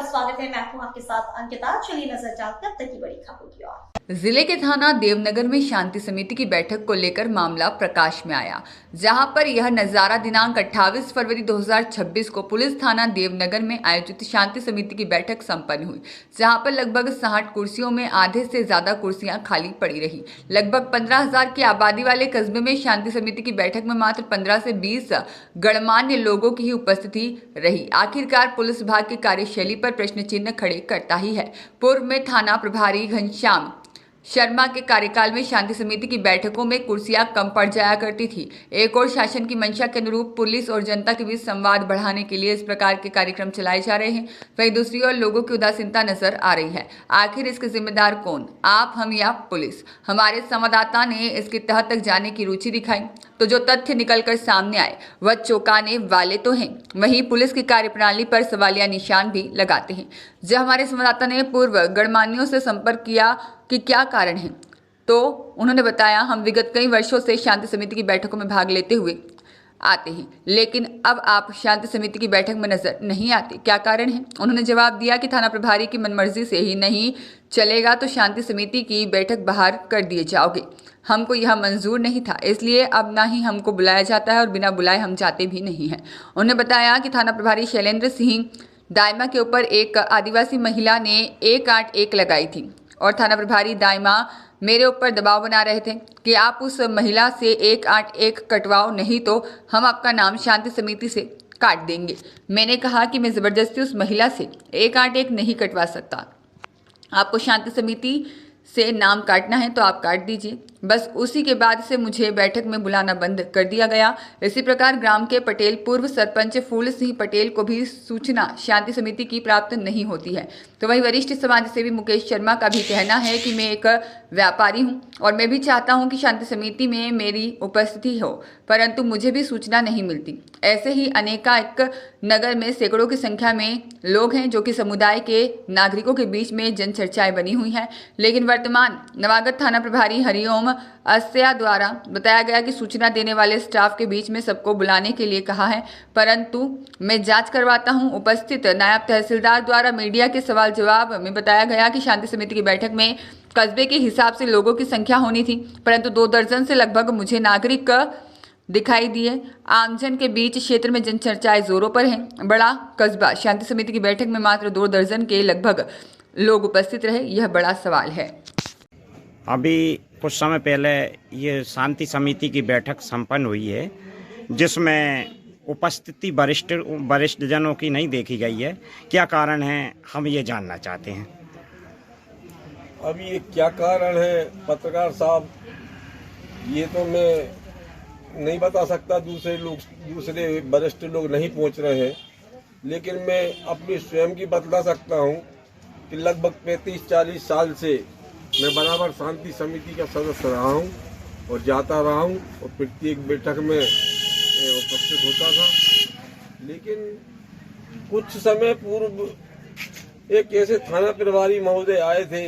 स्वागत है। मैं हूं आपके साथ अंकिता। चलिए नजर डालते हैं अब तक की बड़ी खबरों की ओर। जिले के थाना देवनगर में शांति समिति की बैठक को लेकर मामला प्रकाश में आया, जहां पर यह नजारा दिनांक 28 फरवरी 2026 को पुलिस थाना देवनगर में आयोजित शांति समिति की बैठक संपन्न हुई, जहां पर लगभग 60 कुर्सियों में आधे से ज्यादा कुर्सियां खाली पड़ी रही। लगभग 15,000 की आबादी वाले कस्बे में शांति समिति की बैठक में मात्र 15 से 20 गणमान्य लोगों की ही उपस्थिति रही। आखिरकार पुलिस विभाग की कार्यशैली पर प्रश्न चिन्ह खड़े करता ही है। पूर्व में थाना प्रभारी घनश्याम शर्मा के कार्यकाल में शांति समिति की बैठकों में कुर्सियां कम पड़ जाया करती थी। एक और शासन की मंशा के अनुरूप पुलिस और जनता के बीच संवाद बढ़ाने के लिए इस प्रकार के कार्यक्रम चलाए जा रहे हैं, वहीं दूसरी ओर लोगों की उदासीनता नजर आ रही है। आखिर इसके जिम्मेदार कौन, आप, हम या पुलिस? हमारे संवाददाता ने इसके तह तक जाने की रुचि दिखाई तो जो तथ्य निकलकर सामने आए वह चौंकाने वाले तो हैं, वहीं पुलिस की कार्यप्रणाली पर सवालिया निशान भी लगाते हैं। जब हमारे संवाददाता ने पूर्व गणमान्यों से संपर्क किया कि क्या कारण है, तो उन्होंने बताया, हम विगत कई वर्षों से शांति समिति की बैठकों में भाग लेते हुए आते हैं, लेकिन अब आप शांति समिति की बैठक में नजर नहीं आते, क्या कारण है? उन्होंने जवाब दिया कि थाना प्रभारी की मनमर्जी से ही नहीं चलेगा तो शांति समिति की बैठक बाहर कर दिए जाओगे। हमको यह मंजूर नहीं था, इसलिए अब ना ही हमको बुलाया जाता है और बिना बुलाए हम जाते भी नहीं हैं। उन्होंने बताया कि थाना प्रभारी शैलेंद्र सिंह दाइमा के ऊपर एक आदिवासी महिला ने 181 लगाई थी और थाना प्रभारी दाइमा मेरे ऊपर दबाव बना रहे थे कि आप उस महिला से 181 कटवाओ, नहीं तो हम आपका नाम शांति समिति से काट देंगे। मैंने कहा कि मैं ज़बरदस्ती उस महिला से 181 नहीं कटवा सकता, आपको शांति समिति से नाम काटना है तो आप काट दीजिए। बस उसी के बाद से मुझे बैठक में बुलाना बंद कर दिया गया। इसी प्रकार ग्राम के पटेल पूर्व सरपंच फूल सिंह पटेल को भी सूचना शांति समिति की प्राप्त नहीं होती है। तो वहीं वरिष्ठ समाज सेवी मुकेश शर्मा का भी कहना है कि मैं एक व्यापारी हूं और मैं भी चाहता हूं कि शांति समिति में मेरी उपस्थिति हो, परंतु मुझे भी सूचना नहीं मिलती। ऐसे ही अनेकाक नगर में सैकड़ों की संख्या में लोग हैं जो कि समुदाय के नागरिकों के बीच में जनचर्चाएं बनी हुई हैं, लेकिन वर्तमान नवागत थाना प्रभारी हरिओम अस्या द्वारा बताया गया कि सूचना देने वाले स्टाफ के बीच में सबको बुलाने के लिए कहा है, परंतु मैं जांच करवाता हूं। उपस्थित नायब तहसीलदार द्वारा मीडिया के सवाल जवाब में बताया गया कि शांति समिति की बैठक में कस्बे के हिसाब से लोगों की संख्या होनी थी, परंतु 2 दर्जन से लगभग मुझे नागरिक दिखाई दिए। आमजन के बीच क्षेत्र में जनचर्चाएं जोरों पर हैं। बड़ा कस्बा शांति समिति की बैठक में मात्र 2 दर्जन के लगभग लोग उपस्थित रहे, यह बड़ा सवाल है। अभी कुछ समय पहले ये शांति समिति की बैठक संपन्न हुई है, जिसमें उपस्थिति वरिष्ठ जनों की नहीं देखी गई है। क्या कारण है, हम ये जानना चाहते हैं। अब ये क्या कारण है पत्रकार साहब, ये तो मैं नहीं बता सकता। दूसरे वरिष्ठ लोग नहीं पहुंच रहे हैं, लेकिन मैं अपनी स्वयं की बता सकता हूं कि लगभग 35-40 साल से मैं बराबर शांति समिति का सदस्य रहा हूं और जाता रहा हूं और प्रत्येक बैठक में उपस्थित होता था। लेकिन कुछ समय पूर्व एक ऐसे थाना प्रभारी महोदय आए थे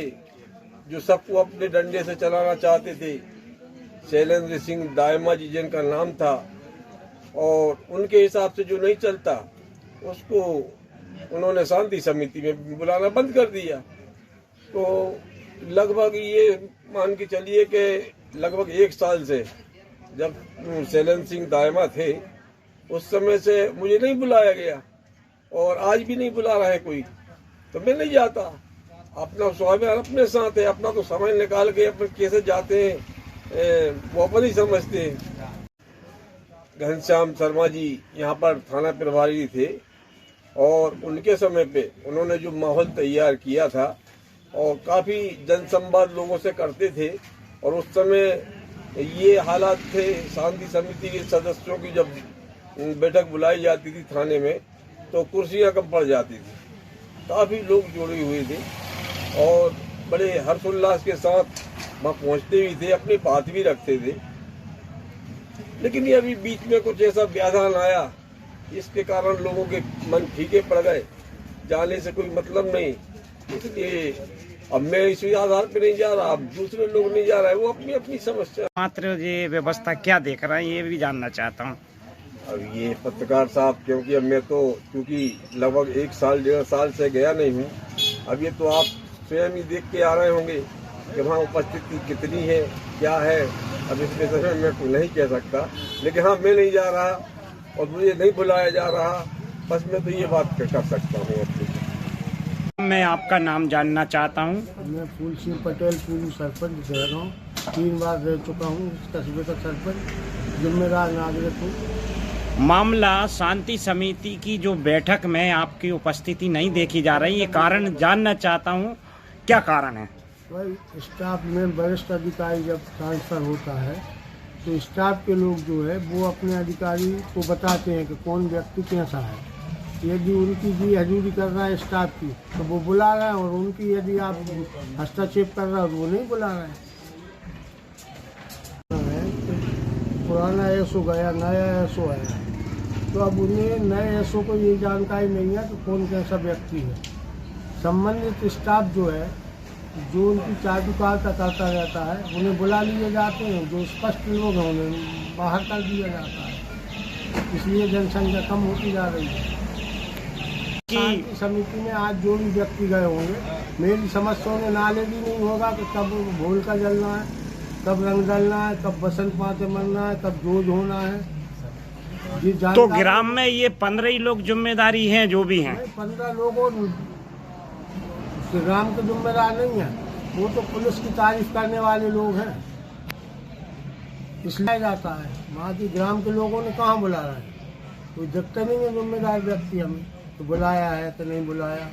जो सबको अपने डंडे से चलाना चाहते थे। शैलेंद्र सिंह दाइमा जी जिनका नाम था, और उनके हिसाब से जो नहीं चलता उसको उन्होंने शांति समिति में बुलाना बंद कर दिया। तो लगभग ये मान के चलिए कि लगभग 1 साल से, जब शैलेंद्र सिंह दाइमा थे उस समय से मुझे नहीं बुलाया गया और आज भी नहीं बुला रहा है कोई, तो मैं नहीं जाता। अपना स्वाभिमान अपने साथ है, अपना तो समय निकाल के अपने कैसे जाते हैं वो अपन ही समझते हैं। घनश्याम शर्मा जी यहाँ पर थाना प्रभारी थे और उनके समय पे उन्होंने जो माहौल तैयार किया था और काफ़ी जनसंवाद लोगों से करते थे, और उस समय ये हालात थे शांति समिति के सदस्यों की जब बैठक बुलाई जाती थी थाने में तो कुर्सियां कम पड़ जाती थी। काफ़ी लोग जुड़े हुए थे और बड़े हर्षोल्लास के साथ वहाँ पहुँचते भी थे, अपनी बात भी रखते थे। लेकिन ये अभी बीच में कुछ ऐसा व्याधान आया, इसके कारण लोगों के मन फीके पड़ गए, जाने से कोई मतलब नहीं। इसलिए अब मैं इसी आधार पे नहीं जा रहा, अब दूसरे लोग नहीं जा रहे, वो अपनी अपनी समस्या। मात्र ये व्यवस्था क्या देख रहा है ये भी जानना चाहता हूँ। अब ये पत्रकार साहब, क्योंकि अब मैं तो क्योंकि लगभग 1 साल 1.5 साल से गया नहीं हूँ, अब ये तो आप स्वयं ही देख के आ रहे होंगे कि वहाँ उपस्थिति कितनी है, क्या है। अब इस विषय में मैं कुछ नहीं कह सकता, लेकिन हाँ, मैं नहीं जा रहा और मुझे नहीं बुलाया जा रहा, बस मैं तो ये बात कर सकता हूँ अपनी। मैं आपका नाम जानना चाहता हूँ। मैं फूल सिंह पटेल पूर्व सरपंच रह रहा हूँ, 3 बार रह चुका हूँ इस कस्बे का सरपंच, जिम्मेदार नागरिक हूँ। मामला शांति समिति की जो बैठक में आपकी उपस्थिति नहीं देखी जा रही, ये कारण जानना चाहता हूँ, क्या कारण है? भाई स्टाफ में वरिष्ठ अधिकारी जब ट्रांसफर होता है तो स्टाफ के लोग जो है वो अपने अधिकारी को बताते हैं कि कौन व्यक्ति कैसा है। यदि उनकी जी हजूरी कर रहा है स्टाफ की तो वो बुला रहे हैं, और उनकी यदि आप हस्तक्षेप कर रहे हो तो वो नहीं बुला रहे हैं। पुराना एसओ गया, नया एसओ आया, तो अब उन्हें नए एसओ को ये जानकारी नहीं है कि कौन कैसा व्यक्ति है। संबंधित स्टाफ जो है, जो उनकी चाटुकारिता करता रहता है, उन्हें बुला लिए जाते हैं। जो स्पष्ट लोग हैं उन्हें बाहर कर दिया जाता है। इसलिए जनसंख्या कम होती जा रही है। शांति समिति में आज जो भी व्यक्ति गए होंगे, मेरी समझ से उन्हें नॉलेज ही नहीं होगा कि कब भोल का जलना है, कब रंग डालना है, कब बसंत पाते मरना है, कब जोज होना है। तो ग्राम में ये 15 ही लोग जिम्मेदारी हैं, जो भी हैं 15 लोगों ग्राम के जिम्मेदार नहीं है, वो तो पुलिस की तारीफ करने वाले लोग हैं, इसलिए जाता है। वहाँ की ग्राम के लोगों ने कहाँ बुला रहा है, कोई देखते नहीं है जिम्मेदार व्यक्ति हमें तो बुलाया है तो नहीं बुलाया।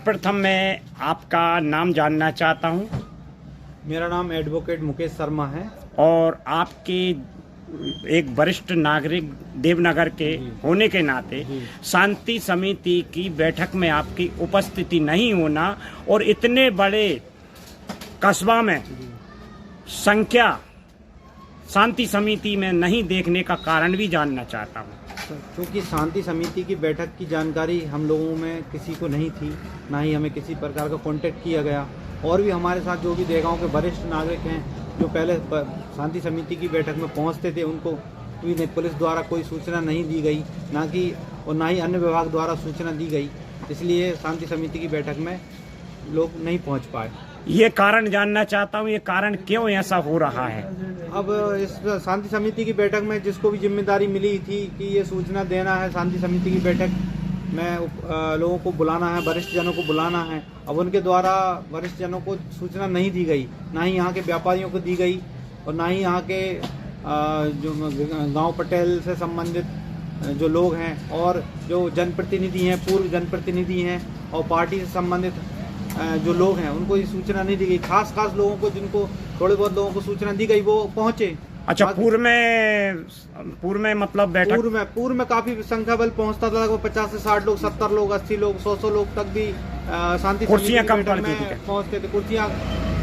प्रथम मैं आपका नाम जानना चाहता हूँ। मेरा नाम एडवोकेट मुकेश शर्मा है। और आपके एक वरिष्ठ नागरिक देवनगर के होने के नाते शांति समिति की बैठक में आपकी उपस्थिति नहीं होना और इतने बड़े कस्बा में संख्या शांति समिति में नहीं देखने का कारण भी जानना चाहता हूँ। क्योंकि शांति समिति की बैठक की जानकारी हम लोगों में किसी को नहीं थी, ना ही हमें किसी प्रकार का कांटेक्ट किया गया। और भी हमारे साथ जो भी देगांव के वरिष्ठ नागरिक हैं जो पहले शांति समिति की बैठक में पहुंचते थे, उनको भी पुलिस द्वारा कोई सूचना नहीं दी गई, ना ही अन्य विभाग द्वारा सूचना दी गई। इसलिए शांति समिति की बैठक में लोग नहीं पहुंच पाए। ये कारण जानना चाहता हूँ, ये कारण क्यों ऐसा हो रहा है? अब इस शांति समिति की बैठक में जिसको भी जिम्मेदारी मिली थी कि ये सूचना देना है, शांति समिति की बैठक में लोगों को बुलाना है, वरिष्ठ जनों को बुलाना है, अब उनके द्वारा वरिष्ठ जनों को सूचना नहीं दी गई, ना ही यहाँ के व्यापारियों को दी गई और ना ही यहाँ के जो गांव पटेल से संबंधित जो लोग हैं और जो जनप्रतिनिधि हैं, पूर्व जनप्रतिनिधि हैं और पार्टी से संबंधित जो लोग हैं, उनको ये सूचना नहीं दी गई। खास लोगों को, जिनको थोड़े बहुत लोगों को सूचना दी गई, वो पहुंचे। अच्छा, पूर्व में मतलब बैठक पूर्व में काफी संख्या बल पहुंचता था, लगभग 50 से 60 लोग, 70 लोग, 80 लोग, 100 लोग तक भी शांति कुर्सियां कम पड़ती थी, पहुंचते थे। कुर्सियां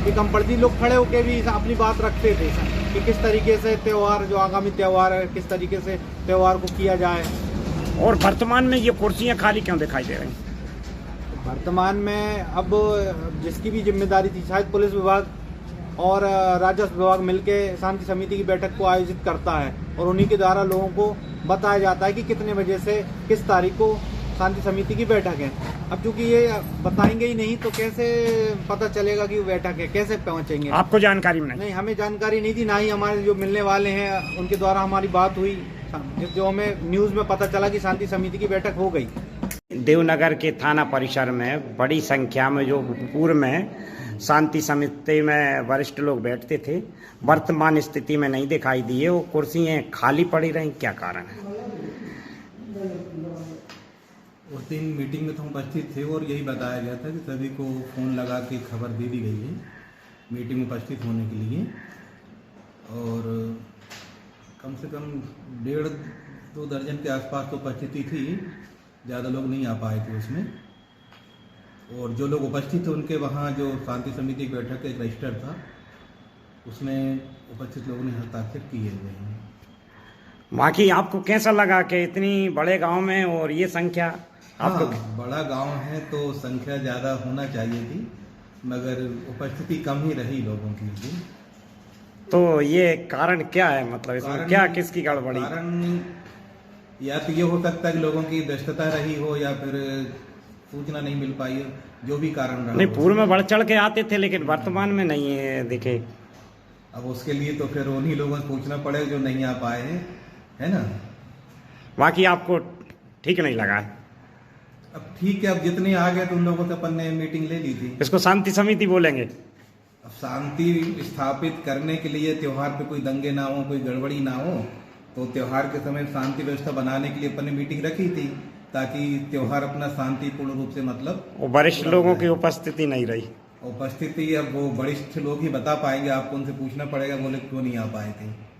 भी कम पड़ती, लोग खड़े होकर भी अपनी बात रखते थे कि किस तरीके से त्योहार, जो आगामी त्योहार है, किस तरीके से त्योहार को किया जाए। और वर्तमान में ये कुर्सियां खाली क्यों दिखाई दे रही? वर्तमान में अब जिसकी भी जिम्मेदारी थी, शायद पुलिस विभाग और राजस्व विभाग मिलके शांति समिति की बैठक को आयोजित करता है और उन्हीं के द्वारा लोगों को बताया जाता है कि कितने बजे से किस तारीख को शांति समिति की बैठक है। अब चूंकि ये बताएंगे ही नहीं तो कैसे पता चलेगा कि वो बैठक है, कैसे पहुंचेंगे? आपको जानकारी नहीं? हमें जानकारी नहीं थी, ना ही हमारे जो मिलने वाले हैं उनके द्वारा हमारी बात हुई, जो हमें न्यूज में पता चला कि शांति समिति की बैठक हो गई। देवनगर के थाना परिसर में बड़ी संख्या में जो पूर्व में शांति समिति में वरिष्ठ लोग बैठते थे, वर्तमान स्थिति में नहीं दिखाई दिए, वो कुर्सियां खाली पड़ी रही, क्या कारण है? उस दिन मीटिंग में तो हम उपस्थित थे और यही बताया गया था कि सभी को फ़ोन लगा के खबर दे दी गई है मीटिंग में उपस्थित होने के लिए, और कम से कम 1.5-2 दर्जन के आसपास तो उपस्थिति थी, ज़्यादा लोग नहीं आ पाए थे उसमें। और जो लोग उपस्थित थे उनके वहाँ जो शांति समिति की बैठक का एक रजिस्टर था, उसमें उपस्थित लोगों ने हस्ताक्षर किए हुए हैं। बाकी आपको कैसा लगा कि इतनी बड़े गांव में और ये संख्या आपको? हाँ, बड़ा गांव है तो संख्या ज़्यादा होना चाहिए थी, मगर उपस्थिति कम ही रही लोगों की। तो ये कारण क्या है, मतलब इसमें कारण- क्या किसकी गड़बड़ी? कारण या तो ये हो सकता है कि लोगों की व्यस्तता रही हो या फिर सूचना नहीं मिल पाई हो, जो भी कारण रहा नहीं, हो। पूर्व में बढ़ चढ़ के आते थे लेकिन वर्तमान में नहीं है दिखे। अब उसके लिए तो फिर उन्हीं लोगों से पूछना पड़ेगा जो नहीं आ पाए हैं, है ना। बाकी आपको ठीक नहीं लगा है? अब ठीक है, अब जितने आ गए तो उन लोगों से अपन ने मीटिंग ले ली थी। इसको शांति समिति बोलेंगे? अब शांति स्थापित करने के लिए त्योहार पे कोई दंगे ना हो, कोई गड़बड़ी ना हो, तो त्योहार के समय शांति व्यवस्था बनाने के लिए अपन ने मीटिंग रखी थी ताकि त्योहार अपना शांतिपूर्ण रूप से मतलब। वो वरिष्ठ लोगों की उपस्थिति नहीं रही। उपस्थिति अब वो वरिष्ठ लोग ही बता पाएंगे, आपको उनसे पूछना पड़ेगा बोले क्यों नहीं आ पाए थे।